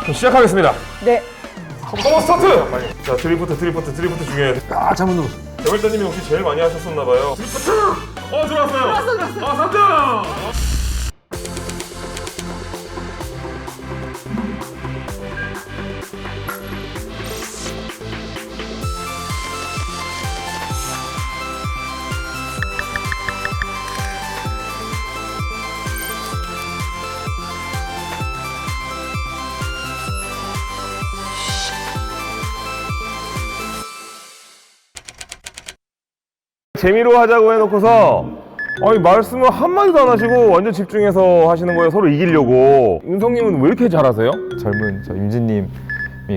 그럼 시작하겠습니다. 네. 커버 스타트! 자, 드리프트 중요해요. 잘못 눌렀어. 개발자님이 혹시 제일 많이 하셨었나봐요. 드리프트! 들어왔어요! 들어왔어! 3등! 재미로 하자고 해놓고서 아니 말씀을 한마디도 안 하시고 완전 집중해서 하시는 거예요. 서로 이기려고. 윤성님은 왜 이렇게 잘하세요? 젊은 저 임진님이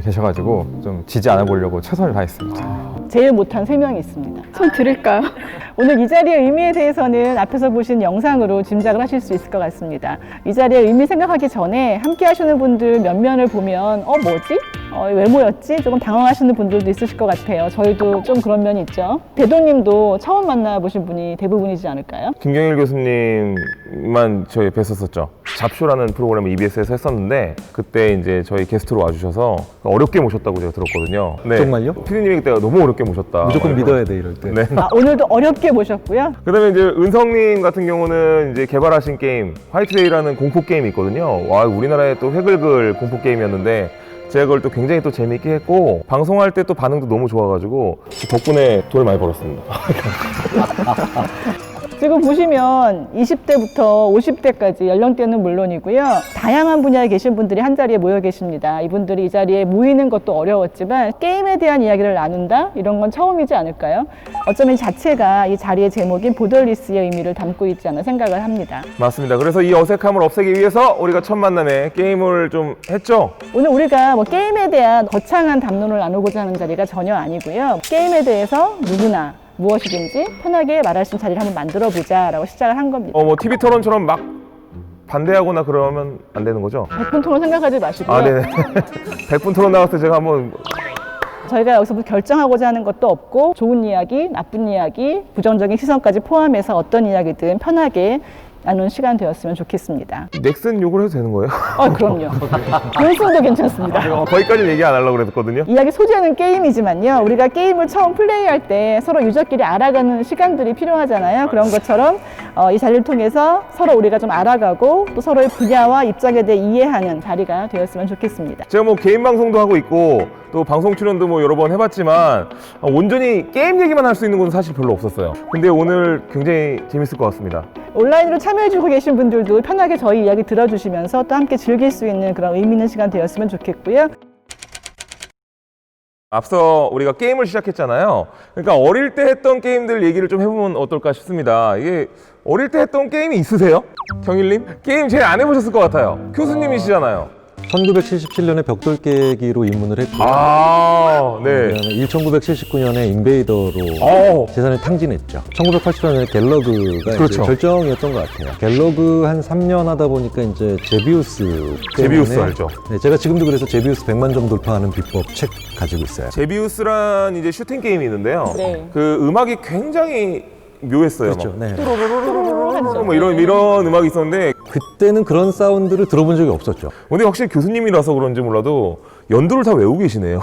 계셔가지고 좀 지지 않아 보려고 최선을 다했습니다. 제일 못한 3명이 있습니다. 손 드릴까요? 오늘 이 자리의 의미에 대해서는 앞에서 보신 영상으로 짐작을 하실 수 있을 것 같습니다. 이 자리의 의미 생각하기 전에 함께 하시는 분들 몇 면을 보면 뭐지? 왜 모였지? 조금 당황하시는 분들도 있으실 것 같아요. 저희도 좀 그런 면이 있죠. 대도님도 처음 만나보신 분이 대부분이지 않을까요? 김경일 교수님만 저희 뵀었었죠. 잡쇼라는 프로그램을 EBS에서 했었는데 그때 이제 저희 게스트로 와주셔서 어렵게 모셨다고 제가 들었거든요. 네. 정말요? 피디님이 그때 너무 어렵게 모셨다. 무조건 믿어야 돼 이럴 때. 네. 오늘도 어렵게 모셨고요. 그다음에 이제 은성님 같은 경우는 이제 개발하신 게임 화이트데이라는 공포 게임이 있거든요. 와, 우리나라의 또 회글글 공포 게임이었는데 제가 그걸 또 굉장히 또 재미있게 했고 방송할 때 또 반응도 너무 좋아가지고 덕분에 돈을 많이 벌었습니다. 지금 보시면 20대부터 50대까지 연령대는 물론이고요. 다양한 분야에 계신 분들이 한 자리에 모여 계십니다. 이분들이 이 자리에 모이는 것도 어려웠지만 게임에 대한 이야기를 나눈다? 이런 건 처음이지 않을까요? 어쩌면 이 자체가 이 자리의 제목인 보더리스의 의미를 담고 있지 않나 생각을 합니다. 맞습니다. 그래서 이 어색함을 없애기 위해서 우리가 첫 만남에 게임을 좀 했죠. 오늘 우리가 게임에 대한 거창한 담론을 나누고자 하는 자리가 전혀 아니고요. 게임에 대해서 누구나 무엇이든지 편하게 말할 수 있는 자리를 한번 만들어보자 라고 시작을 한 겁니다. TV 토론처럼 막 반대하거나 그러면 안 되는 거죠? 100분 토론 생각하지 마시고요. 아, 네네. 100분 토론 나왔을 때 제가 한번 저희가 여기서 결정하고자 하는 것도 없고 좋은 이야기, 나쁜 이야기, 부정적인 시선까지 포함해서 어떤 이야기든 편하게 나누는 시간 되었으면 좋겠습니다. 넥슨 욕을 해도 되는 거예요? 그럼요. 연습도 괜찮습니다. 거기까지는 얘기 안 하려고 그랬거든요. 이야기 소재는 게임이지만요. 우리가 게임을 처음 플레이할 때 서로 유저끼리 알아가는 시간들이 필요하잖아요. 그런 것처럼 이 자리를 통해서 서로 우리가 좀 알아가고 또 서로의 분야와 입장에 대해 이해하는 자리가 되었으면 좋겠습니다. 제가 개인 방송도 하고 있고 또 방송 출연도 여러 번 해봤지만 온전히 게임 얘기만 할 수 있는 곳은 사실 별로 없었어요. 근데 오늘 굉장히 재밌을 것 같습니다. 온라인으로 참여해주고 계신 분들도 편하게 저희 이야기 들어주시면서 또 함께 즐길 수 있는 그런 의미 있는 시간 되었으면 좋겠고요. 앞서 우리가 게임을 시작했잖아요. 그러니까 어릴 때 했던 게임들 얘기를 좀 해보면 어떨까 싶습니다. 이게 어릴 때 했던 게임이 있으세요? 경일님? 게임 제일 안 해보셨을 것 같아요. 교수님이시잖아요. 1977년에 벽돌 깨기로 입문을 했고요. 네. 1979년에 인베이더로 재산을 탕진했죠. 1980년에 갤러그가 그렇죠. 이제 절정이었던 것 같아요. 갤러그 한 3년 하다 보니까 이제 제비우스 알죠? 네, 제가 지금도 그래서 제비우스 100만 점 돌파하는 비법 책 가지고 있어요. 제비우스란 이제 슈팅 게임이 있는데요. 네. 그 음악이 굉장히 묘했어요. 그렇죠. 네. 이런 음악이 있었는데 그때는 그런 사운드를 들어본 적이 없었죠. 근데 확실히 교수님이라서 그런지 몰라도 연도를 다 외우고 계시네요.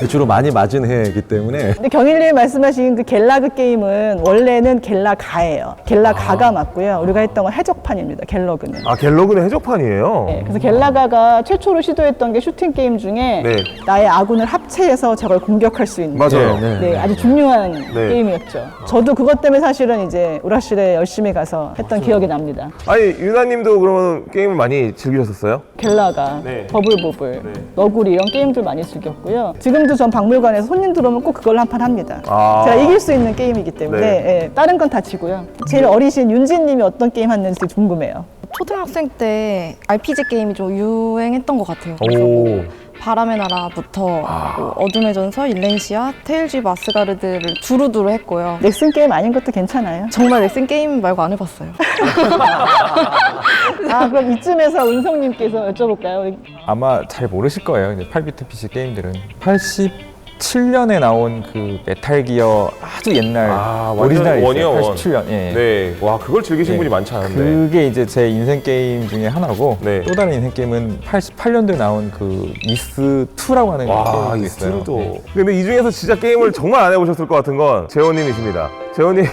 주로 많이 맞은 해이기 때문에. 근데 경일님이 말씀하신 그 갤라그 게임은 원래는 갤라가예요. 갤라가가 맞고요. 우리가 했던 건 해적판입니다. 갤러그는. 갤러그는 해적판이에요? 네, 그래서 갤라가가 최초로 시도했던 게 슈팅 게임 중에 네. 나의 아군을 합체해서 저걸 공격할 수 있는 맞아요. 네, 아주 중요한 게임이었죠. 저도 그것 때문에 사실은 이제 우라실에 열심히 가서 했던 기억이 납니다. 아니 유나님도 그러면 게임을 많이 즐기셨었어요? 갤라가, 네. 버블버블, 네. 너구리 이런 게임들 많이 즐겼고요. 지금도 전 박물관에서 손님 들어오면 꼭 그걸로 한 판 합니다. 제가 이길 수 있는 게임이기 때문에 예, 다른 건 다 지고요. 제일 어리신 윤지님이 어떤 게임 했는지 궁금해요. 초등학생 때 RPG 게임이 좀 유행했던 것 같아요. 그래서 오. 바람의 나라부터 뭐 어둠의 전설, 일렌시아, 테일즈 오브 아스가르드를 두루두루 했고요. 넥슨 게임 아닌 것도 괜찮아요. 정말 넥슨 게임 말고 안 해봤어요. 그럼 이쯤에서 은성님께서 여쭤볼까요? 아마 잘 모르실 거예요. 이제 8비트 PC 게임들은 80 87년에 나온 그 메탈 기어 아주 옛날 완전 오리지널이 원이요, 있어요. 원. 87년. 예. 네. 와, 그걸 즐기신 네. 분이 많지 않은데. 그게 이제 제 인생 게임 중에 하나고 네. 또 다른 인생 게임은 88년도에 나온 그 이스2라고 하는 와, 게임도 이 있어요. 스틸도. 네. 근데 이 중에서 진짜 게임을 정말 안 해보셨을 것 같은 건 재원님이십니다. 재원님,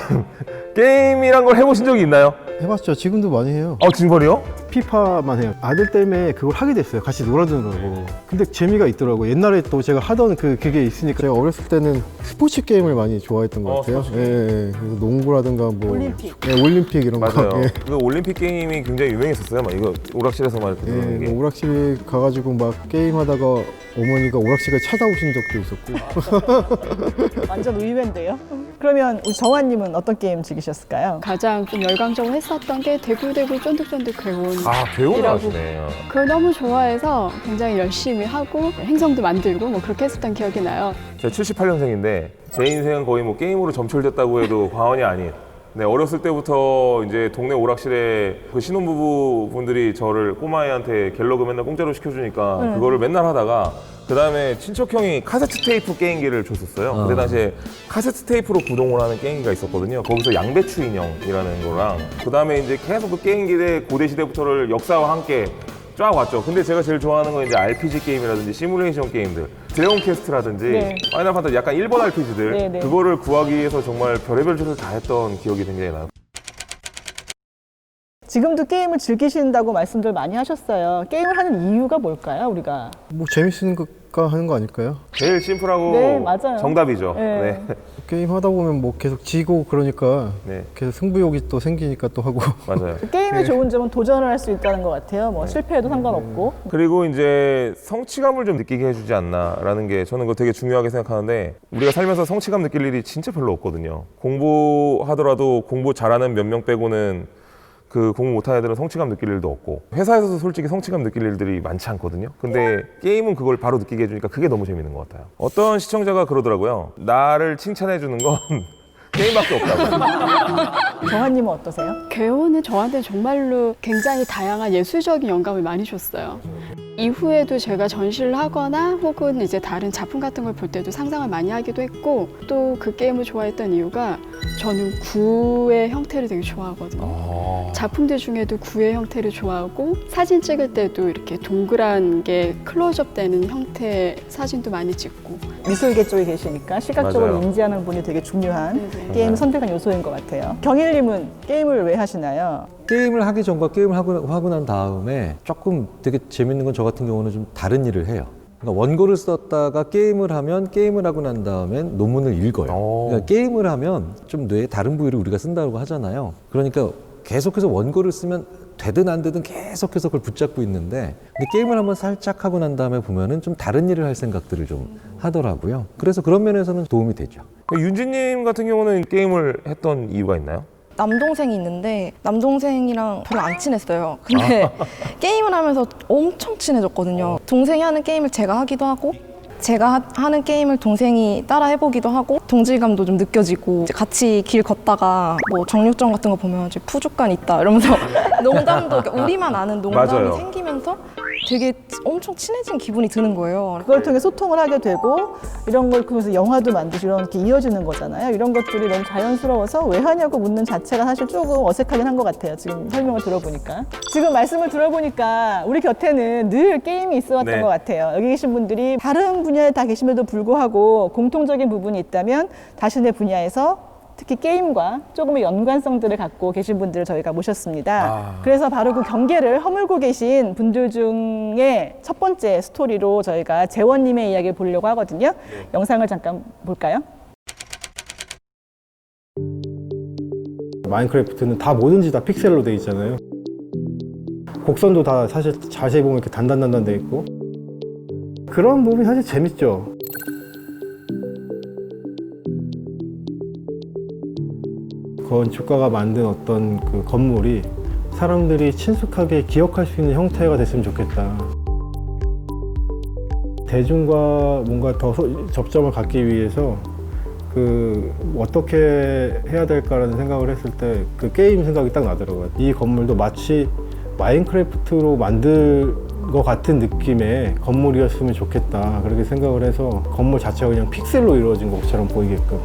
게임이란 걸 해보신 적이 있나요? 해봤죠. 지금도 많이 해요. 진짜로요? 피파만 해요. 아들 때문에 그걸 하게 됐어요. 같이 놀아주느라고. 근데 재미가 있더라고요. 옛날에 또 제가 하던 그게 있으니까 제가 어렸을 때는 스포츠 게임을 많이 좋아했던 것 같아요. 스포츠 예, 예. 그래서 농구라든가 뭐 올림픽. 예, 올림픽 이런 맞아요. 거. 예. 그 올림픽 게임이 굉장히 유명했었어요. 막 이거 오락실에서 막 이렇게 예, 들어오는 게. 뭐 오락실 가가지고 막 게임하다가 어머니가 오락실에 찾아오신 적도 있었고. 완전 의외인데요. 그러면 우리 정환님은 어떤 게임 즐기셨을까요? 가장 좀 열광적으로 했었던 게 대구대구 쫀득쫀득 괴온. 배우를 이라고. 하시네. 그걸 너무 좋아해서 굉장히 열심히 하고 행성도 만들고 뭐 그렇게 했었던 기억이 나요. 제가 78년생인데 제 인생은 거의 뭐 게임으로 점철됐다고 해도 과언이 아닌. 네, 어렸을 때부터 이제 동네 오락실에 그 신혼부부 분들이 저를 꼬마애한테 갤러그 맨날 공짜로 시켜주니까 그거를 맨날 하다가 그 다음에 친척형이 카세트 테이프 게임기를 줬었어요. 그때 당시에 카세트 테이프로 구동을 하는 게임기가 있었거든요. 거기서 양배추 인형이라는 거랑 그 다음에 이제 계속 그 게임기의 고대 시대부터를 역사와 함께 쫙 왔죠. 근데 제가 제일 좋아하는 건 이제 RPG 게임이라든지 시뮬레이션 게임들, 드래곤 퀘스트라든지 네. 파이널 판타지 약간 일본 RPG들 네, 네. 그거를 구하기 위해서 정말 별의별 짓을 다 했던 기억이 굉장히 나요. 지금도 게임을 즐기신다고 말씀들 많이 하셨어요. 게임을 하는 이유가 뭘까요, 우리가? 뭐 재밌으니까 하는 거 아닐까요? 제일 심플하고 네, 맞아요. 정답이죠. 네. 게임 하다 보면 뭐 계속 지고 그러니까 네. 계속 승부욕이 또 생기니까 또 하고. 맞아요. 게임의 좋은 점은 도전을 할 수 있다는 것 같아요. 뭐 실패해도 상관없고. 그리고 이제 성취감을 좀 느끼게 해주지 않나라는 게 저는 그거 되게 중요하게 생각하는데 우리가 살면서 성취감 느낄 일이 진짜 별로 없거든요. 공부하더라도 공부 잘하는 몇 명 빼고는 그 공부 못하는 애들은 성취감 느낄 일도 없고 회사에서도 솔직히 성취감 느낄 일들이 많지 않거든요. 근데 게임은 그걸 바로 느끼게 해주니까 그게 너무 재밌는 것 같아요. 어떤 시청자가 그러더라고요. 나를 칭찬해주는 건 게임밖에 없다고. 정환님은 어떠세요? 괴온은 저한테 정말로 굉장히 다양한 예술적인 영감을 많이 줬어요. 이후에도 제가 전시를 하거나 혹은 이제 다른 작품 같은 걸 볼 때도 상상을 많이 하기도 했고 또 그 게임을 좋아했던 이유가 저는 구의 형태를 되게 좋아하거든요. 작품들 중에도 구의 형태를 좋아하고 사진 찍을 때도 이렇게 동그란 게 클로즈업 되는 형태의 사진도 많이 찍고 미술계 쪽에 계시니까 시각적으로 맞아요. 인지하는 부분이 되게 중요한 네네. 게임 선택한 요소인 것 같아요. 경일님은 게임을 왜 하시나요? 게임을 하기 전과 게임을 하고 난 다음에 조금 되게 재밌는 건 저 같은 경우는 좀 다른 일을 해요. 그러니까 원고를 썼다가 게임을 하면 게임을 하고 난 다음엔 논문을 읽어요. 그러니까 게임을 하면 좀 뇌의 다른 부위를 우리가 쓴다고 하잖아요. 그러니까 계속해서 원고를 쓰면 되든 안 되든 계속해서 그걸 붙잡고 있는데 근데 게임을 한번 살짝 하고 난 다음에 보면은 좀 다른 일을 할 생각들을 좀 하더라고요. 그래서 그런 면에서는 도움이 되죠. 윤지님 같은 경우는 게임을 했던 이유가 있나요? 남동생이 있는데 남동생이랑 별로 안 친했어요. 근데 게임을 하면서 엄청 친해졌거든요. 동생이 하는 게임을 제가 하기도 하고 제가 하는 게임을 동생이 따라 해보기도 하고 동질감도 좀 느껴지고 이제 같이 길 걷다가 뭐 정육점 같은 거 보면 이제 푸주간 있다 이러면서 농담도 그러니까 우리만 아는 농담이 맞아요. 생기면서 되게 엄청 친해진 기분이 드는 거예요. 그걸 통해 소통을 하게 되고 이런 걸 통해서 영화도 만드시고 이렇게 이어지는 거잖아요. 이런 것들이 너무 자연스러워서 왜 하냐고 묻는 자체가 사실 조금 어색하긴 한 것 같아요. 지금 설명을 들어보니까. 지금 말씀을 들어보니까 우리 곁에는 늘 게임이 있어 왔던 네. 것 같아요. 여기 계신 분들이 다른 분야에 다 계심에도 불구하고 공통적인 부분이 있다면 자신의 분야에서 특히 게임과 조금의 연관성들을 갖고 계신 분들을 저희가 모셨습니다. 그래서 바로 그 경계를 허물고 계신 분들 중에 첫 번째 스토리로 저희가 재원님의 이야기를 보려고 하거든요. 영상을 잠깐 볼까요? 마인크래프트는 다 뭐든지 다 픽셀로 돼 있잖아요. 곡선도 다 사실 자세히 보면 이렇게 단단단단 돼 있고 그런 부분이 사실 재밌죠. 건축가가 만든 어떤 그 건물이 사람들이 친숙하게 기억할 수 있는 형태가 됐으면 좋겠다. 대중과 뭔가 더 접점을 갖기 위해서 그 어떻게 해야 될까라는 생각을 했을 때 그 게임 생각이 딱 나더라고요. 이 건물도 마치 마인크래프트로 만들 것 같은 느낌의 건물이었으면 좋겠다 그렇게 생각을 해서 건물 자체가 그냥 픽셀로 이루어진 것처럼 보이게끔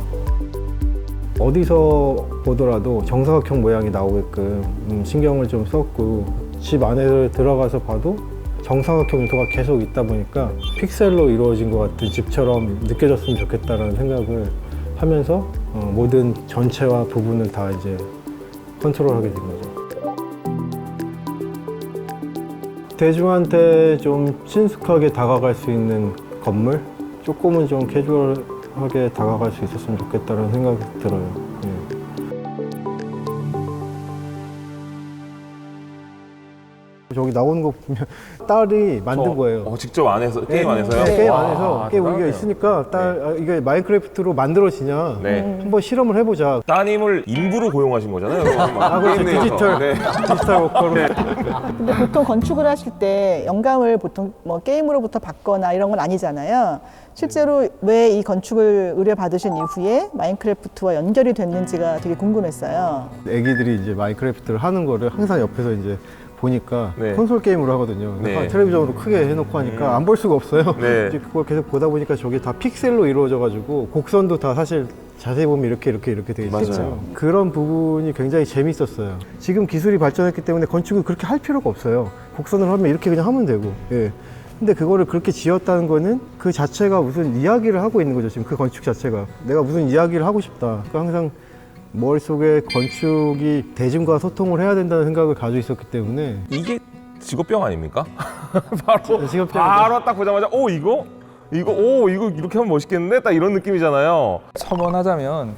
어디서 보더라도 정사각형 모양이 나오게끔 신경을 좀 썼고 집 안에 들어가서 봐도 정사각형 요소가 계속 있다 보니까 픽셀로 이루어진 것 같은 집처럼 느껴졌으면 좋겠다라는 생각을 하면서 모든 전체와 부분을 다 이제 컨트롤하게 된 거죠. 대중한테 좀 친숙하게 다가갈 수 있는 건물? 조금은 좀 캐주얼하게 다가갈 수 있었으면 좋겠다는 생각이 들어요. 예. 저기 나오는 거 보면 딸이 만든 거예요. 직접 안에서 게임 안에서요? 네, 게임 와, 안에서 게임 우리가 대단하네요. 있으니까 이게 마인크래프트로 만들어지냐 한번 실험을 해보자. 따님을 인부로 고용하신 거잖아요. 그렇죠. 디지털 워커로. 근데 보통 건축을 하실 때 영감을 보통 뭐 게임으로부터 받거나 이런 건 아니잖아요. 실제로 왜 이 건축을 의뢰받으신 이후에 마인크래프트와 연결이 됐는지가 되게 궁금했어요. 애기들이 이제 마인크래프트를 하는 거를 항상 옆에서 이제 보니까 네. 콘솔 게임으로 하거든요. 네. 텔레비전으로 크게 해놓고 하니까 안 볼 수가 없어요. 네. 이제 그걸 계속 보다 보니까 저게 다 픽셀로 이루어져가지고 곡선도 다 사실 자세히 보면 이렇게 되어 있죠. 맞아요. 그런 부분이 굉장히 재밌었어요. 지금 기술이 발전했기 때문에 건축을 그렇게 할 필요가 없어요. 곡선을 하면 이렇게 그냥 하면 되고. 예. 근데 그거를 그렇게 지었다는 거는 그 자체가 무슨 이야기를 하고 있는 거죠. 지금 그 건축 자체가 내가 무슨 이야기를 하고 싶다. 그러니까 항상 머릿속에 건축이 대중과 소통을 해야 된다는 생각을 가지고 있었기 때문에 이게 직업병 아닙니까? 바로 직업병이죠. 바로 딱 보자마자 이거 이렇게 하면 멋있겠는데? 딱 이런 느낌이잖아요. 첨언하자면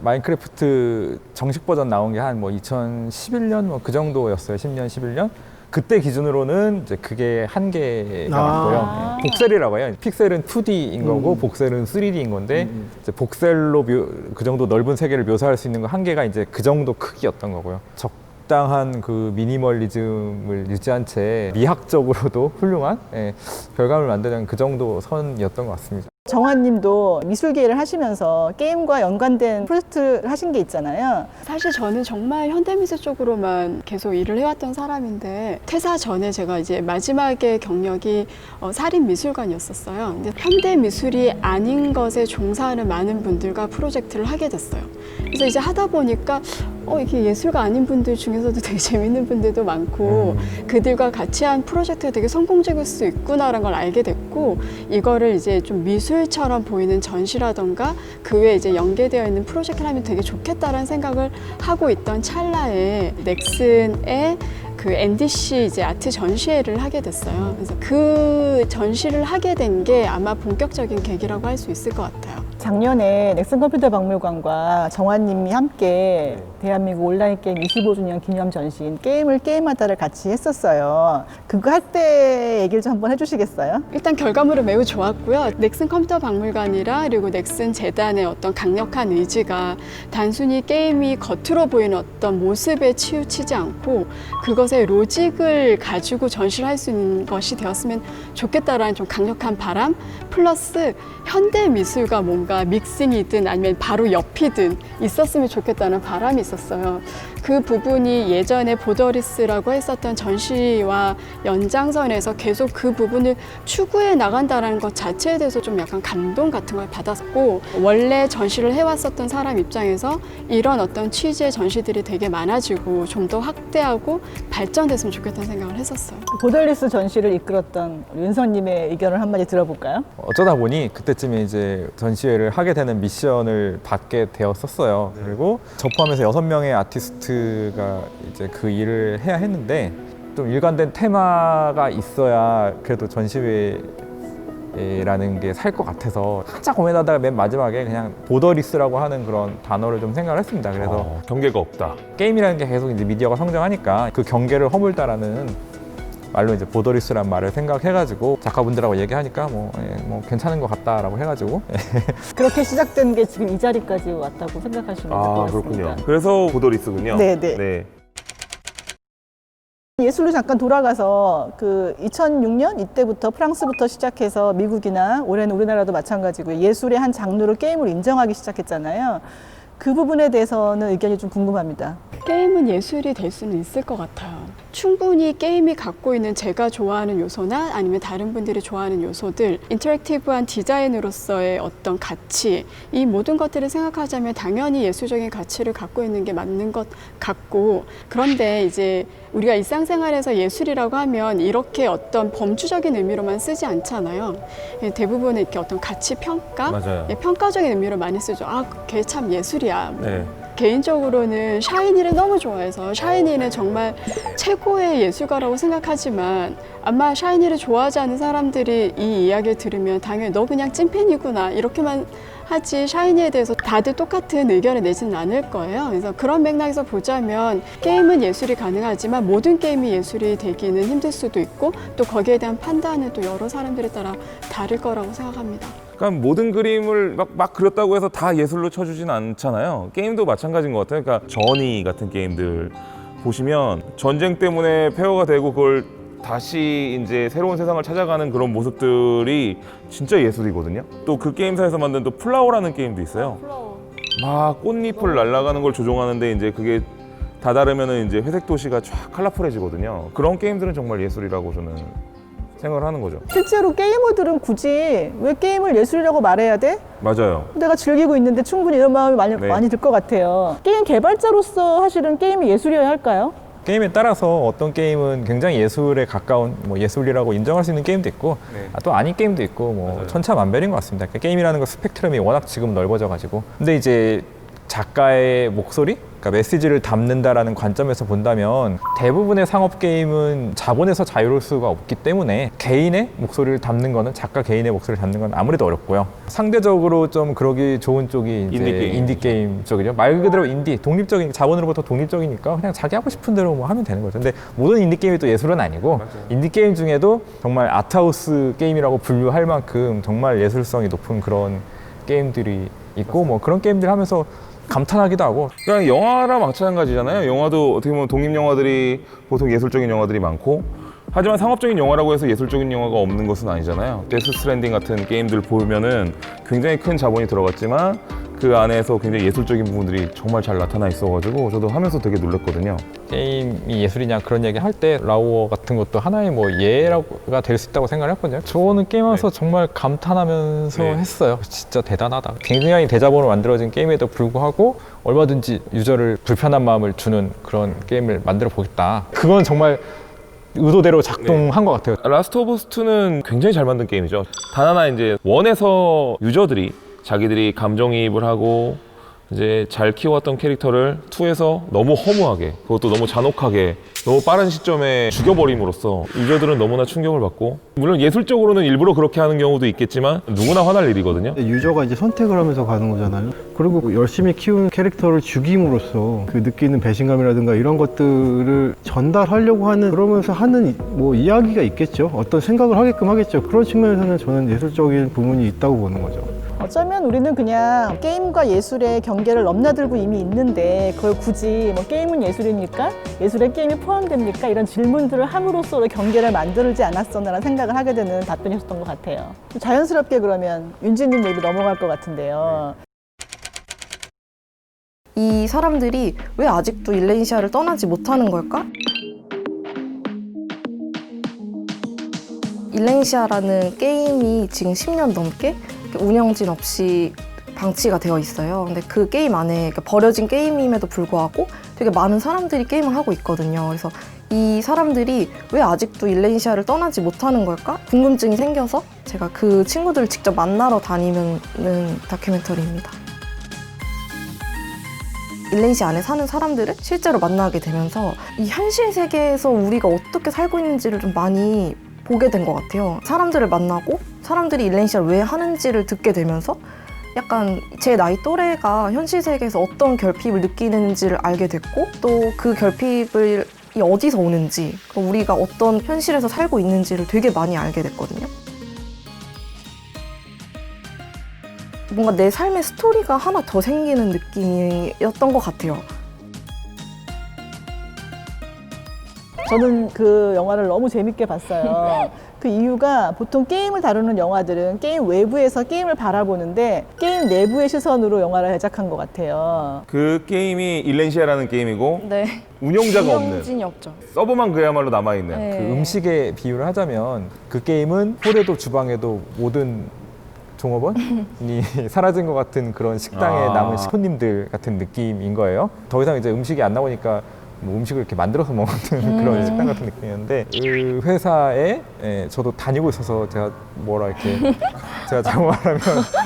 마인크래프트 정식 버전 나온 게 한 뭐 2011년 뭐 그 정도였어요. 10년, 11년. 그때 기준으로는 이제 그게 한계가 맞고요. 복셀이라고 해요. 픽셀은 2D인 거고 복셀은 3D인 건데 이제 복셀로 그 정도 넓은 세계를 묘사할 수 있는 거 한계가 이제 그 정도 크기였던 거고요. 적당한 그 미니멀리즘을 유지한 채 미학적으로도 훌륭한 결과물을 만드는 그 정도 선이었던 것 같습니다. 정환님도 미술계를 하시면서 게임과 연관된 프로젝트를 하신 게 있잖아요. 사실 저는 정말 현대미술 쪽으로만 계속 일을 해왔던 사람인데 퇴사 전에 제가 이제 마지막에 경력이 사립미술관이었었어요. 근데 현대미술이 아닌 것에 종사하는 많은 분들과 프로젝트를 하게 됐어요. 그래서 이제 하다 보니까 이게 예술가 아닌 분들 중에서도 되게 재밌는 분들도 많고 그들과 같이 한 프로젝트가 되게 성공적일 수 있구나라는 걸 알게 됐고 이거를 이제 좀 미술처럼 보이는 전시라던가 그 외에 이제 연계되어 있는 프로젝트를 하면 되게 좋겠다라는 생각을 하고 있던 찰나에 넥슨의 그 NDC 이제 아트 전시회를 하게 됐어요. 그래서 그 전시를 하게 된 게 아마 본격적인 계기라고 할 수 있을 것 같아요. 작년에 넥슨 컴퓨터 박물관과 정환님이 함께 대한민국 온라인 게임 25주년 기념 전시인 게임을 게임하다를 같이 했었어요. 그거 할 때 얘기를 좀 한번 해주시겠어요? 일단 결과물은 매우 좋았고요. 넥슨 컴퓨터 박물관이라 그리고 넥슨 재단의 어떤 강력한 의지가 단순히 게임이 겉으로 보이는 어떤 모습에 치우치지 않고 그것의 로직을 가지고 전시를 할 수 있는 것이 되었으면 좋겠다라는 좀 강력한 바람 플러스 현대 미술과 뭔가 믹싱이든 아니면 바로 옆이든 있었으면 좋겠다는 바람이 있었어요. 그 부분이 예전에 보더리스라고 했었던 전시와 연장선에서 계속 그 부분을 추구해 나간다는 것 자체에 대해서 좀 약간 감동 같은 걸 받았고 원래 전시를 해왔었던 사람 입장에서 이런 어떤 취지의 전시들이 되게 많아지고 좀 더 확대하고 발전됐으면 좋겠다는 생각을 했었어요. 보덜리스 전시를 이끌었던 윤서님의 의견을 한마디 들어볼까요? 어쩌다 보니 그때쯤에 이제 전시회를 하게 되는 미션을 받게 되었었어요. 그리고 저 포함해서 6명의 아티스트가 이제 그 일을 해야 했는데 좀 일관된 테마가 있어야 그래도 전시회라는 게 살 것 같아서 한참 고민하다가 맨 마지막에 그냥 보더리스라고 하는 그런 단어를 좀 생각을 했습니다. 그래서 경계가 없다. 게임이라는 게 계속 이제 미디어가 성장하니까 그 경계를 허물다라는 말로 이제 보더리스란 말을 생각해가지고 작가분들하고 얘기하니까 뭐 괜찮은 것 같다라고 해가지고 그렇게 시작된 게 지금 이 자리까지 왔다고 생각하시면 될 것 같습니다. 그렇군요. 그래서 보더리스군요. 네. 예술로 잠깐 돌아가서 그 2006년 이때부터 프랑스부터 시작해서 미국이나 올해는 우리나라도 마찬가지고 예술의 한 장르로 게임을 인정하기 시작했잖아요. 그 부분에 대해서는 의견이 좀 궁금합니다. 게임은 예술이 될 수는 있을 것 같아요. 충분히 게임이 갖고 있는 제가 좋아하는 요소나 아니면 다른 분들이 좋아하는 요소들, 인터랙티브한 디자인으로서의 어떤 가치, 이 모든 것들을 생각하자면 당연히 예술적인 가치를 갖고 있는 게 맞는 것 같고, 그런데 이제 우리가 일상생활에서 예술이라고 하면 이렇게 어떤 범주적인 의미로만 쓰지 않잖아요. 대부분 이렇게 어떤 가치 평가, 맞아요. 평가적인 의미로 많이 쓰죠. 아, 걔 참 예술이야. 네. 개인적으로는 샤이니를 너무 좋아해서 샤이니는 정말 최고의 예술가라고 생각하지만 아마 샤이니를 좋아하지 않는 사람들이 이 이야기를 들으면 당연히 너 그냥 찐팬이구나 이렇게만 하지 샤이니에 대해서 다들 똑같은 의견을 내지는 않을 거예요. 그래서 그런 맥락에서 보자면 게임은 예술이 가능하지만 모든 게임이 예술이 되기는 힘들 수도 있고 또 거기에 대한 판단은 또 여러 사람들에 따라 다를 거라고 생각합니다. 그러니까 모든 그림을 막 그렸다고 해서 다 예술로 쳐주진 않잖아요. 게임도 마찬가지인 것 같아요. 그러니까 저니 같은 게임들 보시면 전쟁 때문에 폐허가 되고 그걸 다시 이제 새로운 세상을 찾아가는 그런 모습들이 진짜 예술이거든요. 또 그 게임사에서 만든 또 플라워라는 게임도 있어요. 막 꽃잎을 날아가는 걸 조종하는데 이제 그게 다다르면은 이제 회색 도시가 쫙 컬러풀해지거든요. 그런 게임들은 정말 예술이라고 저는 생각을 하는 거죠. 실제로 게이머들은 굳이 왜 게임을 예술이라고 말해야 돼? 맞아요. 내가 즐기고 있는데 충분히 이런 마음이 네. 많이 들 것 같아요. 게임 개발자로서 사실은 게임이 예술이어야 할까요? 게임에 따라서 어떤 게임은 굉장히 예술에 가까운 뭐 예술이라고 인정할 수 있는 게임도 있고 네. 또 아닌 게임도 있고 뭐 맞아요. 천차만별인 것 같습니다. 그러니까 게임이라는 거 스펙트럼이 워낙 지금 넓어져 가지고 근데 이제 작가의 목소리, 그러니까 메시지를 담는다라는 관점에서 본다면 대부분의 상업 게임은 자본에서 자유로울 수가 없기 때문에 개인의 목소리를 담는 거는 작가 개인의 목소리를 담는 건 아무래도 어렵고요. 상대적으로 좀 그러기 좋은 쪽이 이제 인디 게임 쪽이죠. 말 그대로 인디, 독립적인 자본으로부터 독립적이니까 그냥 자기 하고 싶은 대로 뭐 하면 되는 거죠. 근데 모든 인디 게임이 또 예술은 아니고 인디 게임 중에도 정말 아트하우스 게임이라고 분류할 만큼 정말 예술성이 높은 그런 게임들이 있고 뭐 그런 게임들 하면서 감탄하기도 하고. 그냥 영화랑 마찬가지잖아요. 영화도 어떻게 보면 독립 영화들이 보통 예술적인 영화들이 많고, 하지만 상업적인 영화라고 해서 예술적인 영화가 없는 것은 아니잖아요. 데스 스트랜딩 같은 게임들 보면은 굉장히 큰 자본이 들어갔지만 그 안에서 굉장히 예술적인 부분들이 정말 잘 나타나 있어가지고 저도 하면서 되게 놀랐거든요. 게임이 예술이냐 그런 얘기 할 때 라우어 같은 것도 하나의 뭐 예가 될 수 있다고 생각을 했거든요. 저는 게임하면서 정말 감탄하면서 했어요. 진짜 대단하다. 굉장히 대자본으로 만들어진 게임에도 불구하고 얼마든지 유저를 불편한 마음을 주는 그런 게임을 만들어 보겠다. 그건 정말 의도대로 작동한 것 같아요. 라스트 오브 어스 2는 굉장히 잘 만든 게임이죠. 단 하나 이제 원에서 유저들이 자기들이 감정이입을 하고 이제 잘 키워왔던 캐릭터를 2에서 너무 허무하게, 그것도 너무 잔혹하게, 너무 빠른 시점에 죽여버림으로써 유저들은 너무나 충격을 받고, 물론 예술적으로는 일부러 그렇게 하는 경우도 있겠지만 누구나 화날 일이거든요. 유저가 이제 선택을 하면서 가는 거잖아요. 그리고 열심히 키운 캐릭터를 죽임으로써 그 느끼는 배신감이라든가 이런 것들을 전달하려고 하는, 그러면서 하는 뭐 이야기가 있겠죠. 어떤 생각을 하게끔 하겠죠. 그런 측면에서는 저는 예술적인 부분이 있다고 보는 거죠. 어쩌면 우리는 그냥 게임과 예술의 경계를 넘나들고 이미 있는데 그걸 굳이 뭐 게임은 예술입니까? 예술에 게임이 포함됩니까? 이런 질문들을 함으로써 경계를 만들지 않았었나라는 생각을 하게 되는 답변이었던 것 같아요. 자연스럽게 그러면 윤지님 얘기 넘어갈 것 같은데요. 이 사람들이 왜 아직도 일레인시아를 떠나지 못하는 걸까? 일레인시아라는 게임이 지금 10년 넘게 운영진 없이 방치가 되어 있어요. 근데 그 게임 안에 버려진 게임임에도 불구하고 되게 많은 사람들이 게임을 하고 있거든요. 그래서 이 사람들이 왜 아직도 일레인시아를 떠나지 못하는 걸까? 궁금증이 생겨서 제가 그 친구들을 직접 만나러 다니는 다큐멘터리입니다. 일레인시아 안에 사는 사람들을 실제로 만나게 되면서 이 현실 세계에서 우리가 어떻게 살고 있는지를 좀 많이 보게 된 것 같아요. 사람들을 만나고 사람들이 일레인시아를 왜 하는지를 듣게 되면서 약간 제 나이 또래가 현실 세계에서 어떤 결핍을 느끼는지를 알게 됐고 또 그 결핍이 어디서 오는지 우리가 어떤 현실에서 살고 있는지를 되게 많이 알게 됐거든요. 뭔가 내 삶의 스토리가 하나 더 생기는 느낌이었던 것 같아요. 저는 그 영화를 너무 재밌게 봤어요. 그 그 이유가 보통 게임을 다루는 영화들은 게임 외부에서 게임을 바라보는데 게임 내부의 시선으로 영화를 제작한 것 같아요. 그 게임이 일렌시아라는 게임이고 네. 운영자가 없는 운영진이 없죠. 서버만 그야말로 남아있는 네. 그 음식에 비유를 하자면 그 게임은 홀에도 주방에도 모든 종업원이 사라진 것 같은 그런 식당에 아. 남은 손님들 같은 느낌인 거예요. 더 이상 이제 음식이 안 나오니까 뭐 음식을 이렇게 만들어서 먹는 그런 식당 같은 느낌이었는데 그 회사에 저도 다니고 있어서 제가 뭐라 이렇게 제가 잘못 말하면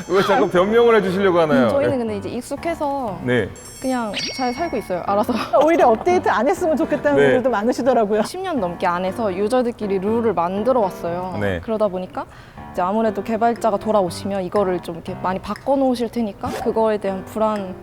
왜 자꾸 변명을 해주시려고 하나요? 저희는 근데 이제 익숙해서 네. 그냥 잘 살고 있어요. 알아서. 오히려 업데이트 안 했으면 좋겠다는 네. 분들도 많으시더라고요. 10년 넘게 안에서 유저들끼리 룰을 만들어 왔어요. 네. 그러다 보니까 이제 아무래도 개발자가 돌아오시면 이거를 좀 이렇게 많이 바꿔놓으실 테니까 그거에 대한 불안.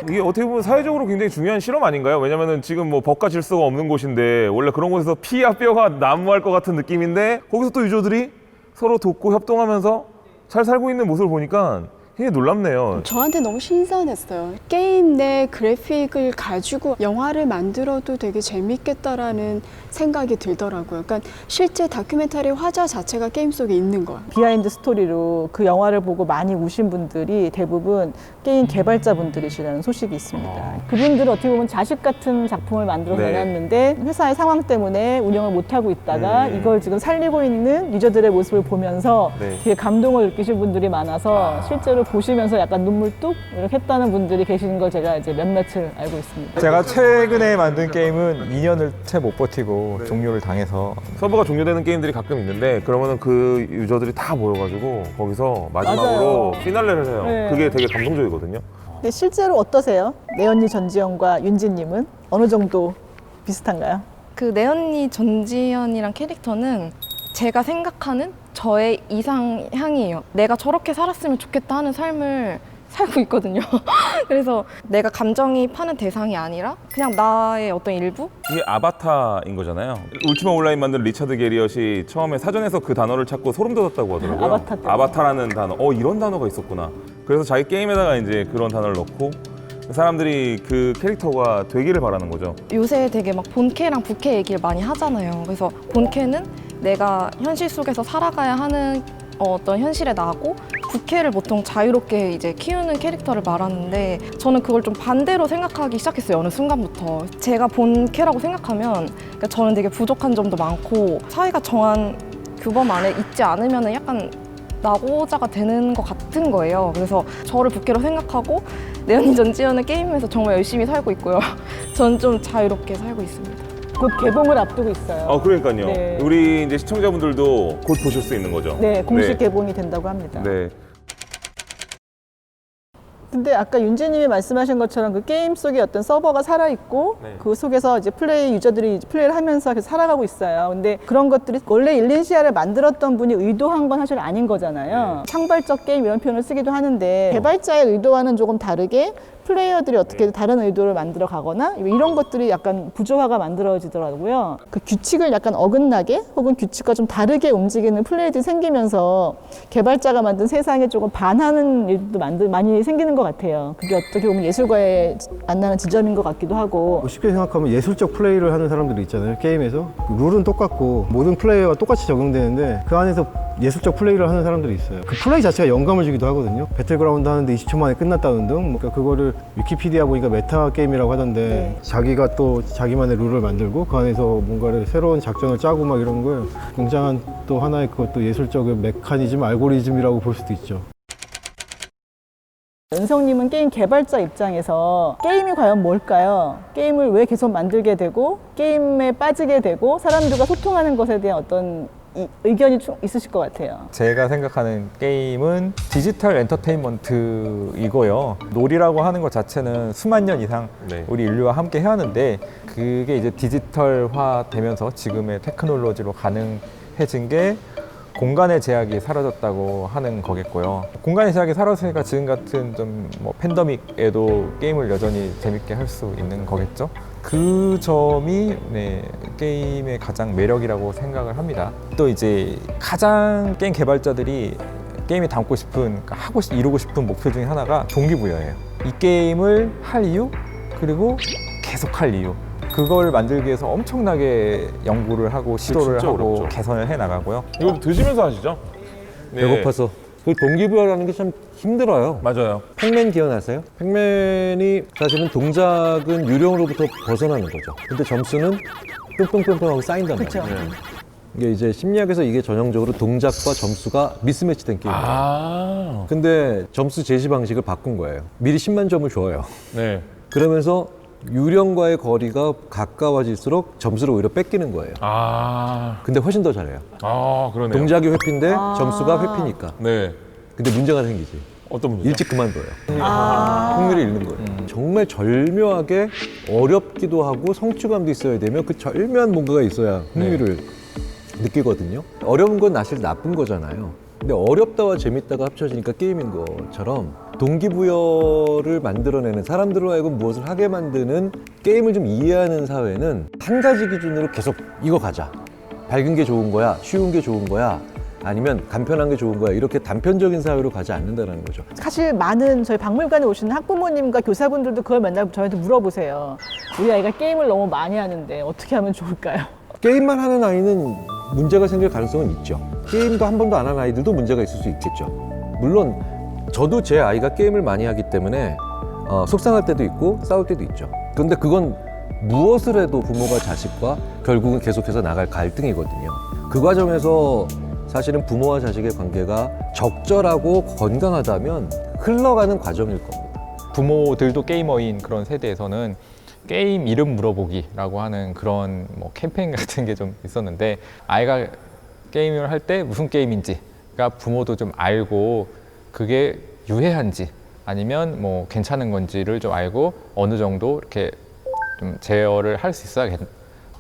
이게 어떻게 보면 사회적으로 굉장히 중요한 실험 아닌가요? 왜냐면은 지금 뭐 법과 질서가 없는 곳인데 원래 그런 곳에서 피와 뼈가 난무할 것 같은 느낌인데 거기서 또 유저들이 서로 돕고 협동하면서 잘 살고 있는 모습을 보니까 굉장히 놀랍네요. 저한테 너무 신선했어요. 게임 내 그래픽을 가지고 영화를 만들어도 되게 재밌겠다라는 생각이 들더라고요. 그러니까 실제 다큐멘터리 화자 자체가 게임 속에 있는 거예요. 비하인드 스토리로 그 영화를 보고 많이 우신 분들이 대부분 게임 개발자분들이시라는 소식이 있습니다. 그분들은 어떻게 보면 자식 같은 작품을 만들어 네. 내놨는데 회사의 상황 때문에 운영을 못하고 있다가 이걸 지금 살리고 있는 유저들의 모습을 보면서 네. 되게 감동을 느끼신 분들이 많아서 실제로 보시면서 약간 눈물 뚝 이렇게 했다는 분들이 계시는 걸 제가 이제 몇몇을 알고 있습니다. 제가 최근에 만든 게임은 2년을 채 못 버티고 종료를 당해서 서버가 종료되는 게임들이 가끔 있는데 그러면은 그 유저들이 다 모여가지고 거기서 마지막으로 맞아요. 피날레를 해요. 네. 그게 되게 감동적이거든요. 근데 실제로 어떠세요? 내언니 전지현과 윤지님은 어느 정도 비슷한가요? 그 내언니 전지현이랑 캐릭터는 제가 생각하는 저의 이상향이에요. 내가 저렇게 살았으면 좋겠다 하는 삶을 살고 있거든요. 그래서 내가 감정이입하는 대상이 아니라 그냥 나의 어떤 일부? 이게 아바타인 거잖아요. 울티마 온라인 만든 리차드 게리엇이 처음에 사전에서 그 단어를 찾고 소름 돋았다고 하더라고요. 아바타 때문에. 아바타라는 단어. 이런 단어가 있었구나. 그래서 자기 게임에다가 이제 그런 단어를 넣고 사람들이 그 캐릭터가 되기를 바라는 거죠. 요새 되게 막 본캐랑 부캐 얘기를 많이 하잖아요. 그래서 본캐는 내가 현실 속에서 살아가야 하는 어떤 현실의 나고 부캐를 보통 자유롭게 이제 키우는 캐릭터를 말하는데 저는 그걸 좀 반대로 생각하기 시작했어요. 어느 순간부터 제가 본캐라고 생각하면 그러니까 저는 되게 부족한 점도 많고 사회가 정한 규범 안에 있지 않으면 약간 낙오자가 되는 것 같은 거예요. 그래서 저를 부캐로 생각하고 내언니 전지현은 게임에서 정말 열심히 살고 있고요. 저는 좀 자유롭게 살고 있습니다. 곧 개봉을 앞두고 있어요. 그러니까요. 네. 우리 이제 시청자분들도 곧 보실 수 있는 거죠. 네, 공식 네. 개봉이 된다고 합니다. 네. 근데 아까 윤지님이 말씀하신 것처럼 그 게임 속에 어떤 서버가 살아있고 네. 그 속에서 이제 유저들이 이제 플레이를 하면서 계속 살아가고 있어요. 근데 그런 것들이 원래 일렌시아를 만들었던 분이 의도한 건 사실 아닌 거잖아요. 창발적 게임 이런 표현을 쓰기도 하는데 개발자의 의도와는 조금 다르게 플레이어들이 어떻게 다른 의도를 만들어 가거나 이런 것들이 약간 구조화가 만들어지더라고요. 그 규칙을 약간 어긋나게 혹은 규칙과 좀 다르게 움직이는 플레이들이 생기면서 개발자가 만든 세상에 조금 반하는 일도 많이 생기는 것 같아요. 그게 어떻게 보면 예술과의 만나는 지점인 것 같기도 하고. 뭐 쉽게 생각하면 예술적 플레이를 하는 사람들이 있잖아요. 게임에서 룰은 똑같고 모든 플레이어가 똑같이 적용되는데 그 안에서 예술적 플레이를 하는 사람들이 있어요. 그 플레이 자체가 영감을 주기도 하거든요. 배틀그라운드 하는데 20초 만에 끝났다는 등 그러니까 그거를 위키피디아 보니까 메타 게임이라고 하던데 네. 자기가 또 자기만의 룰을 만들고 그 안에서 뭔가를 새로운 작전을 짜고 막 이런 걸 굉장한 또 하나의 그것도 예술적인 메커니즘, 알고리즘이라고 볼 수도 있죠. 은성님은 게임 개발자 입장에서 게임이 과연 뭘까요? 게임을 왜 계속 만들게 되고 게임에 빠지게 되고 사람들과 소통하는 것에 대한 어떤 의견이 있으실 것 같아요. 제가 생각하는 게임은 디지털 엔터테인먼트이고요. 놀이라고 하는 것 자체는 수만 년 이상 네. 우리 인류와 함께 해왔는데 그게 이제 디지털화 되면서 지금의 테크놀로지로 가능해진 게 공간의 제약이 사라졌다고 하는 거겠고요. 공간의 제약이 사라졌으니까 지금 같은 좀 뭐 팬데믹에도 게임을 여전히 재밌게 할 수 있는 거겠죠. 그 점이 게임의 가장 매력이라고 생각을 합니다. 또 이제 가장 게임 개발자들이 게임에 담고 싶은, 이루고 싶은 목표 중에 하나가 동기부여예요. 이 게임을 할 이유, 그리고 계속 할 이유. 그걸 만들기 위해서 엄청나게 연구를 하고 시도를 진짜 하고 어렵죠. 개선을 해 나가고요. 이거 드시면서 하시죠? 네. 배고파서. 그 동기부여라는 게 참 힘들어요. 맞아요. 팩맨 기억나세요? 팩맨이 사실은 동작은 유령으로부터 벗어나는 거죠. 근데 점수는 뿅뿅뿅뿅 하고 쌓인단 말이에요. 그쵸. 이게 이제 심리학에서 이게 전형적으로 동작과 점수가 미스매치된 게임이에요. 아, 근데 점수 제시 방식을 바꾼 거예요. 미리 10만 점을 줘요. 네. 그러면서 유령과의 거리가 가까워질수록 점수를 오히려 뺏기는 거예요. 아, 근데 훨씬 더 잘해요. 그러네요. 동작이 회피인데 점수가 회피니까. 네. 근데 문제가 생기지. 어떤 문제죠? 일찍 그만둬요. 흥미를 잃는 거예요. 정말 절묘하게 어렵기도 하고 성취감도 있어야 되며 그 절묘한 뭔가가 있어야 흥미를 느끼거든요. 어려운 건 사실 나쁜 거잖아요. 근데 어렵다와 재밌다가 합쳐지니까 게임인 것처럼 동기부여를 만들어내는, 사람들로 하여금 무엇을 하게 만드는 게임을 좀 이해하는 사회는 한 가지 기준으로 계속 이거 가자. 밝은 게 좋은 거야, 쉬운 게 좋은 거야, 아니면 간편한 게 좋은 거야, 이렇게 단편적인 사회로 가지 않는다는 거죠. 사실 많은 저희 박물관에 오시는 학부모님과 교사분들도 그걸 맨날 저희한테 물어보세요. 우리 아이가 게임을 너무 많이 하는데 어떻게 하면 좋을까요? 게임만 하는 아이는 문제가 생길 가능성은 있죠. 게임도 한 번도 안 한 아이들도 문제가 있을 수 있겠죠. 물론 저도 제 아이가 게임을 많이 하기 때문에 속상할 때도 있고 싸울 때도 있죠. 그런데 그건 무엇을 해도 부모가 자식과 결국은 계속해서 나갈 갈등이거든요. 그 과정에서 사실은 부모와 자식의 관계가 적절하고 건강하다면 흘러가는 과정일 겁니다. 부모들도 게이머인 그런 세대에서는 게임 이름 물어보기라고 하는 그런 뭐 캠페인 같은 게 좀 있었는데, 아이가 게임을 할 때 무슨 게임인지가 부모도 좀 알고 그게 유해한지 아니면 뭐 괜찮은 건지를 좀 알고 어느 정도 이렇게 좀 제어를 할 수 있어야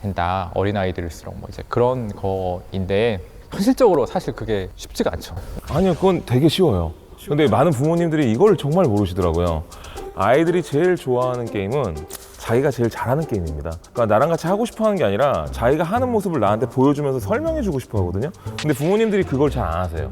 된다. 어린아이들일수록 뭐 이제 그런 거인데 현실적으로 사실 그게 쉽지가 않죠. 아니요, 그건 되게 쉬워요. 근데 많은 부모님들이 이걸 정말 모르시더라고요. 아이들이 제일 좋아하는 게임은 자기가 제일 잘하는 게임입니다. 그러니까 나랑 같이 하고 싶어 하는 게 아니라 자기가 하는 모습을 나한테 보여주면서 설명해주고 싶어 하거든요. 근데 부모님들이 그걸 잘 안 하세요.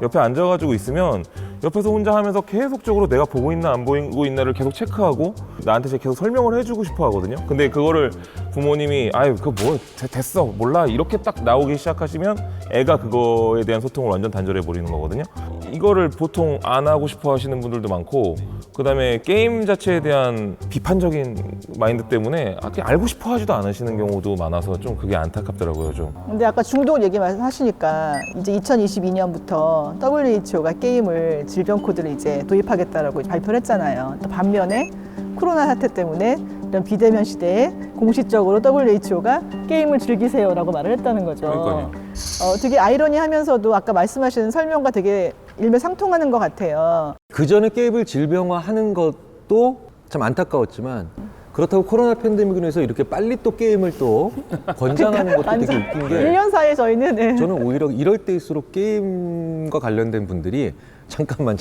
옆에 앉아가지고 있으면 옆에서 혼자 하면서 계속적으로 내가 보고 있나 안 보고 있나를 계속 체크하고 나한테 계속 설명을 해주고 싶어 하거든요. 근데 그거를 부모님이 아유 그거 뭐 됐어 몰라 이렇게 딱 나오기 시작하시면 애가 그거에 대한 소통을 완전 단절해 버리는 거거든요. 이거를 보통 안 하고 싶어 하시는 분들도 많고, 그 다음에 게임 자체에 대한 비판적인 마인드 때문에 알고 싶어 하지도 않으시는 경우도 많아서 좀 그게 안타깝더라고요, 좀. 근데 아까 중독 얘기 말씀하시니까 이제 2022년부터 WHO가 게임을 질병 코드를 이제 도입하겠다라고 발표를 했잖아요. 또 반면에 코로나 사태 때문에 이런 비대면 시대에 공식적으로 WHO가 게임을 즐기세요라고 말을 했다는 거죠. 그러니까요. 되게 아이러니하면서도 아까 말씀하신 설명과 되게 일맥상통하는 것 같아요. 그 전에 게임을 질병화하는 것도 참 안타까웠지만, 그렇다고 코로나 팬데믹으로 해서 이렇게 빨리 또 게임을 또 권장하는 것도 되게 웃긴 게, 1년 사이에 저희는 네. 저는 오히려 이럴 때일수록 게임과 관련된 분들이 잠깐만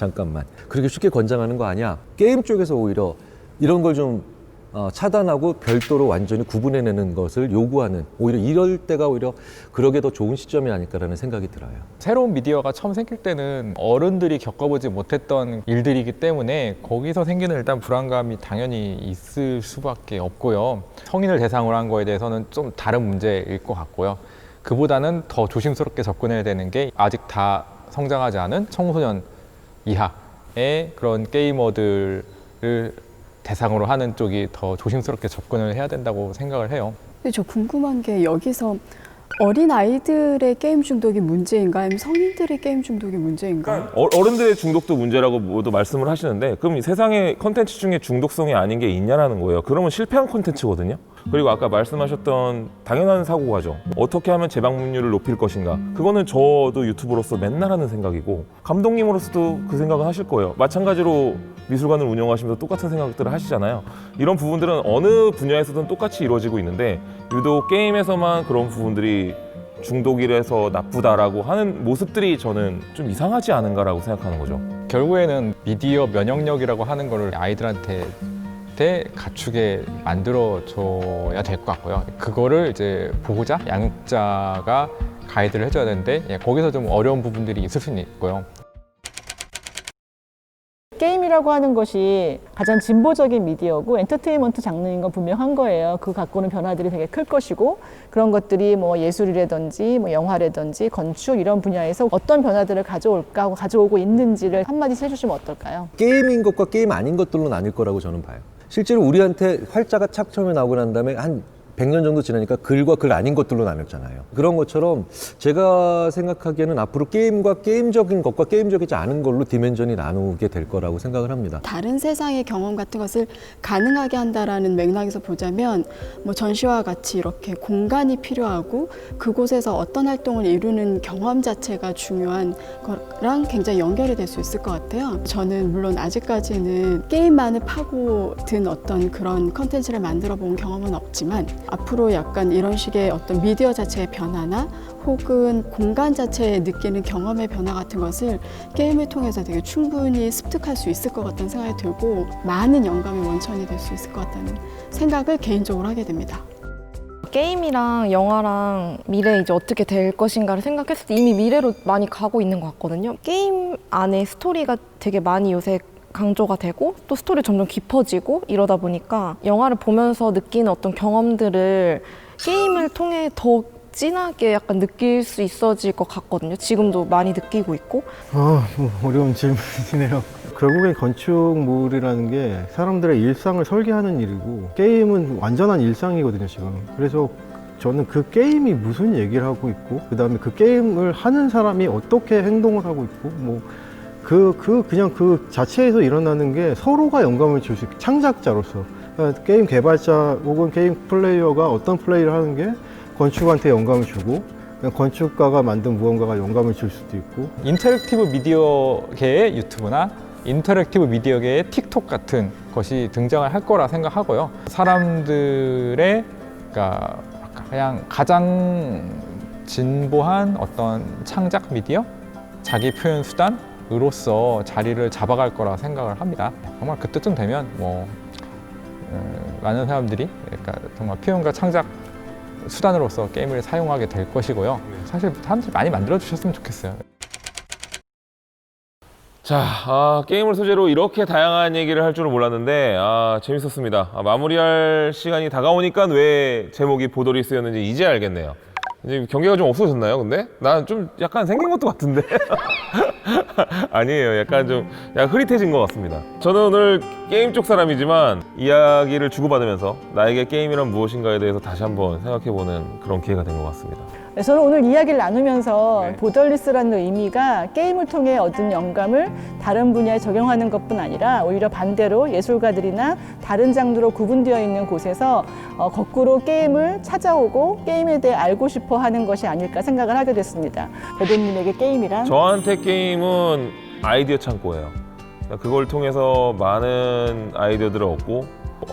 그렇게 쉽게 권장하는 거 아니야, 게임 쪽에서 오히려 이런 걸 좀 차단하고 별도로 완전히 구분해내는 것을 요구하는, 오히려 이럴 때가 오히려 그러게 더 좋은 시점이 아닐까라는 생각이 들어요. 새로운 미디어가 처음 생길 때는 어른들이 겪어보지 못했던 일들이기 때문에 거기서 생기는 일단 불안감이 당연히 있을 수밖에 없고요. 성인을 대상으로 한 거에 대해서는 좀 다른 문제일 것 같고요. 그보다는 더 조심스럽게 접근해야 되는 게 아직 다 성장하지 않은 청소년 이하의 그런 게이머들을 대상으로 하는 쪽이 더 조심스럽게 접근을 해야 된다고 생각을 해요. 근데 저 궁금한 게 여기서 어린 아이들의 게임 중독이 문제인가 아니면 성인들의 게임 중독이 문제인가? 어른들의 중독도 문제라고 모두 말씀을 하시는데, 그럼 이 세상에 컨텐츠 중에 중독성이 아닌 게 있냐라는 거예요. 그러면 실패한 컨텐츠거든요. 그리고 아까 말씀하셨던 당연한 사고가죠. 어떻게 하면 재방문율을 높일 것인가. 그거는 저도 유튜버로서 맨날 하는 생각이고, 감독님으로서도 그 생각은 하실 거예요. 마찬가지로 미술관을 운영하시면서 똑같은 생각들을 하시잖아요. 이런 부분들은 어느 분야에서든 똑같이 이루어지고 있는데, 유독 게임에서만 그런 부분들이 중독이라서 나쁘다라고 하는 모습들이 저는 좀 이상하지 않은가라고 생각하는 거죠. 결국에는 미디어 면역력이라고 하는 거를 아이들한테 갖추게 만들어줘야 될 것 같고요. 그거를 이제 보호자, 양육자가 가이드를 해줘야 되는데 거기서 좀 어려운 부분들이 있을 수는 있고요. 게임이라는 게임이라고 하는 것이 가장 진보적인 미디어고 엔터테인먼트 장르인 건 분명한 거예요. 그 갖고는 변화들이 되게 클 것이고 그런 것들이 뭐 예술이라든지 뭐 영화라든지 건축 이런 분야에서 어떤 변화들을 가져올까 하고 가져오고 있는지를 한마디씩 해주시면 어떨까요? 게임인 것과 게임 아닌 것들로 나뉠 거라고 저는 봐요. 실제로 우리한테 활자가 착 처음에 나오고 난 다음에 한 100년 정도 지나니까 글과 글 아닌 것들로 나눴잖아요. 그런 것처럼 제가 생각하기에는 앞으로 게임과 게임적인 것과 게임적이지 않은 걸로 디멘전이 나누게 될 거라고 생각을 합니다. 다른 세상의 경험 같은 것을 가능하게 한다라는 맥락에서 보자면 뭐 전시와 같이 이렇게 공간이 필요하고 그곳에서 어떤 활동을 이루는 경험 자체가 중요한 거랑 굉장히 연결이 될 수 있을 것 같아요. 저는 물론 아직까지는 게임만을 파고든 어떤 그런 컨텐츠를 만들어 본 경험은 없지만 앞으로 약간 이런 식의 어떤 미디어 자체의 변화나 혹은 공간 자체에 느끼는 경험의 변화 같은 것을 게임을 통해서 되게 충분히 습득할 수 있을 것 같다는 생각이 들고 많은 영감의 원천이 될 수 있을 것 같다는 생각을 개인적으로 하게 됩니다. 게임이랑 영화랑 미래 이제 어떻게 될 것인가를 생각했을 때 이미 미래로 많이 가고 있는 것 같거든요. 게임 안에 스토리가 되게 많이 요새 강조가 되고 또 스토리 점점 깊어지고 이러다 보니까 영화를 보면서 느끼는 어떤 경험들을 게임을 통해 더 진하게 약간 느낄 수 있어질 것 같거든요. 지금도 많이 느끼고 있고. 어려운 질문이네요. 결국엔 건축물이라는 게 사람들의 일상을 설계하는 일이고 게임은 완전한 일상이거든요, 지금. 그래서 저는 그 게임이 무슨 얘기를 하고 있고 그다음에 그 게임을 하는 사람이 어떻게 행동을 하고 있고 뭐 그냥 그 자체에서 일어나는 게 서로가 영감을 줄 수 있고 창작자로서 그러니까 게임 개발자 혹은 게임 플레이어가 어떤 플레이를 하는 게 건축한테 영감을 주고 그냥 건축가가 만든 무언가가 영감을 줄 수도 있고 인터랙티브 미디어계의 유튜브나 인터랙티브 미디어계의 틱톡 같은 것이 등장을 할 거라 생각하고요. 사람들의 그러니까 그냥 가장 진보한 어떤 창작 미디어, 자기 표현 수단으로서 자리를 잡아갈 거라 생각을 합니다. 정말 그때쯤 되면 뭐 많은 사람들이 그러니까 정말 표현과 창작 수단으로서 게임을 사용하게 될 것이고요. 사실 사람들이 많이 만들어 주셨으면 좋겠어요. 자, 게임을 소재로 이렇게 다양한 얘기를 할 줄은 몰랐는데 재밌었습니다. 마무리할 시간이 다가오니까 왜 제목이 보더리스였는지 이제 알겠네요. 이제 경계가 좀 없어졌나요, 근데? 난 좀 약간 생긴 것도 같은데? 아니에요. 약간 흐릿해진 것 같습니다. 저는 오늘 게임 쪽 사람이지만 이야기를 주고받으면서 나에게 게임이란 무엇인가에 대해서 다시 한번 생각해보는 그런 기회가 된 것 같습니다. 저는 오늘 이야기를 나누면서 네. 보더리스라는 의미가 게임을 통해 얻은 영감을 다른 분야에 적용하는 것뿐 아니라 오히려 반대로 예술가들이나 다른 장르로 구분되어 있는 곳에서 거꾸로 게임을 찾아오고 게임에 대해 알고 싶어 하는 것이 아닐까 생각을 하게 됐습니다. 배도님에게 게임이란? 저한테 게임은 아이디어 창고예요. 그걸 통해서 많은 아이디어들을 얻고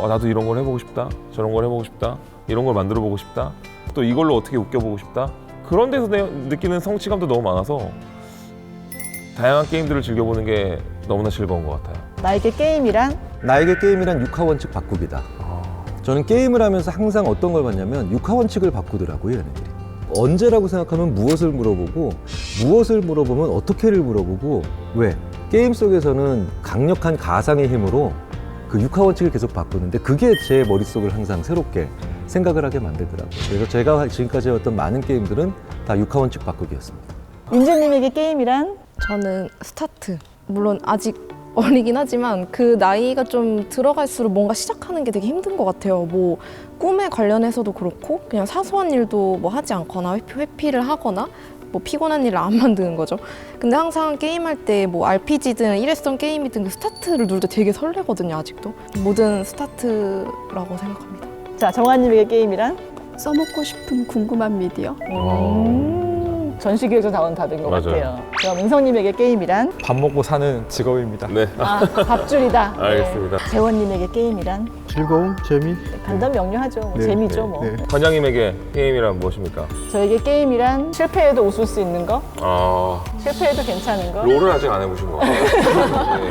나도 이런 걸 해보고 싶다, 저런 걸 해보고 싶다, 이런 걸 만들어 보고 싶다, 또 이걸로 어떻게 웃겨보고 싶다, 그런 데서 느끼는 성취감도 너무 많아서 다양한 게임들을 즐겨보는 게 너무나 즐거운 것 같아요. 나에게 게임이란? 나에게 게임이란 육하 원칙 바꾸기다. 저는 게임을 하면서 항상 어떤 걸 봤냐면 육하 원칙을 바꾸더라고요, 얘네들이. 언제라고 생각하면 무엇을 물어보고 무엇을 물어보면 어떻게를 물어보고 왜? 게임 속에서는 강력한 가상의 힘으로 그 육하 원칙을 계속 바꾸는데 그게 제 머릿속을 항상 새롭게 생각을 하게 만들더라고요. 그래서 제가 지금까지 해왔던 많은 게임들은 다 육하 원칙 바꾸기였습니다. 윤재님에게 게임이란? 저는 스타트. 물론 아직 어리긴 하지만 그 나이가 좀 들어갈수록 뭔가 시작하는 게 되게 힘든 것 같아요. 뭐 꿈에 관련해서도 그렇고 그냥 사소한 일도 뭐 하지 않거나 회피를 하거나 뭐 피곤한 일을 안 만드는 거죠. 근데 항상 게임할 때 뭐 RPG든 일회성 게임이든 그 스타트를 누를 때 되게 설레거든요, 아직도. 모든 스타트라고 생각합니다. 자, 정한님에게 게임이란? 써먹고 싶은 궁금한 미디어. 전시기획전 나온 답인 것 맞아요. 같아요. 그럼 은성님에게 게임이란? 밥 먹고 사는 직업입니다. 네, 밥줄이다. 알겠습니다. 네. 재원님에게 게임이란? 즐거움, 재미 간단 명료하죠. 뭐 네, 재미죠, 네, 뭐. 네. 관장님에게 게임이란 무엇입니까? 저에게 게임이란 실패해도 웃을 수 있는 거, 실패해도 괜찮은 거. 롤을 아직 안 해보신 것 같아요. 네.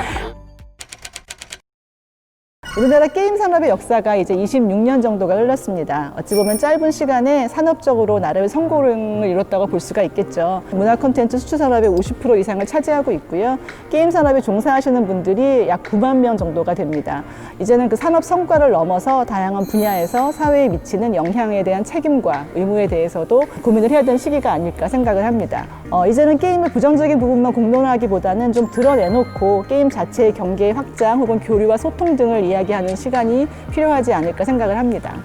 우리나라 게임 산업의 역사가 이제 26년 정도가 흘렀습니다. 어찌 보면 짧은 시간에 산업적으로 나름의 성공을 이뤘다고 볼 수가 있겠죠. 문화 콘텐츠 수출 산업의 50% 이상을 차지하고 있고요. 게임 산업에 종사하시는 분들이 약 9만 명 정도가 됩니다. 이제는 그 산업 성과를 넘어서 다양한 분야에서 사회에 미치는 영향에 대한 책임과 의무에 대해서도 고민을 해야 되는 시기가 아닐까 생각을 합니다. 이제는 게임의 부정적인 부분만 공론화하기보다는 좀 드러내놓고 게임 자체의 경계 확장 혹은 교류와 소통 등을 이야기하는 시간이 필요하지 않을까 생각을 합니다.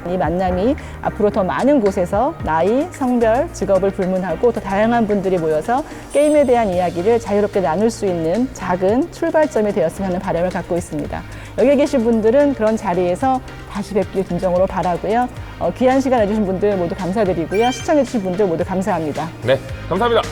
이 만남이 앞으로 더 많은 곳에서 나이, 성별, 직업을 불문하고 더 다양한 분들이 모여서 게임에 대한 이야기를 자유롭게 나눌 수 있는 작은 출발점이 되었으면 하는 바람을 갖고 있습니다. 여기 계신 분들은 그런 자리에서 다시 뵙길 진정으로 바라고요. 귀한 시간 내주신 분들 모두 감사드리고요. 시청해주신 분들 모두 감사합니다. 네, 감사합니다.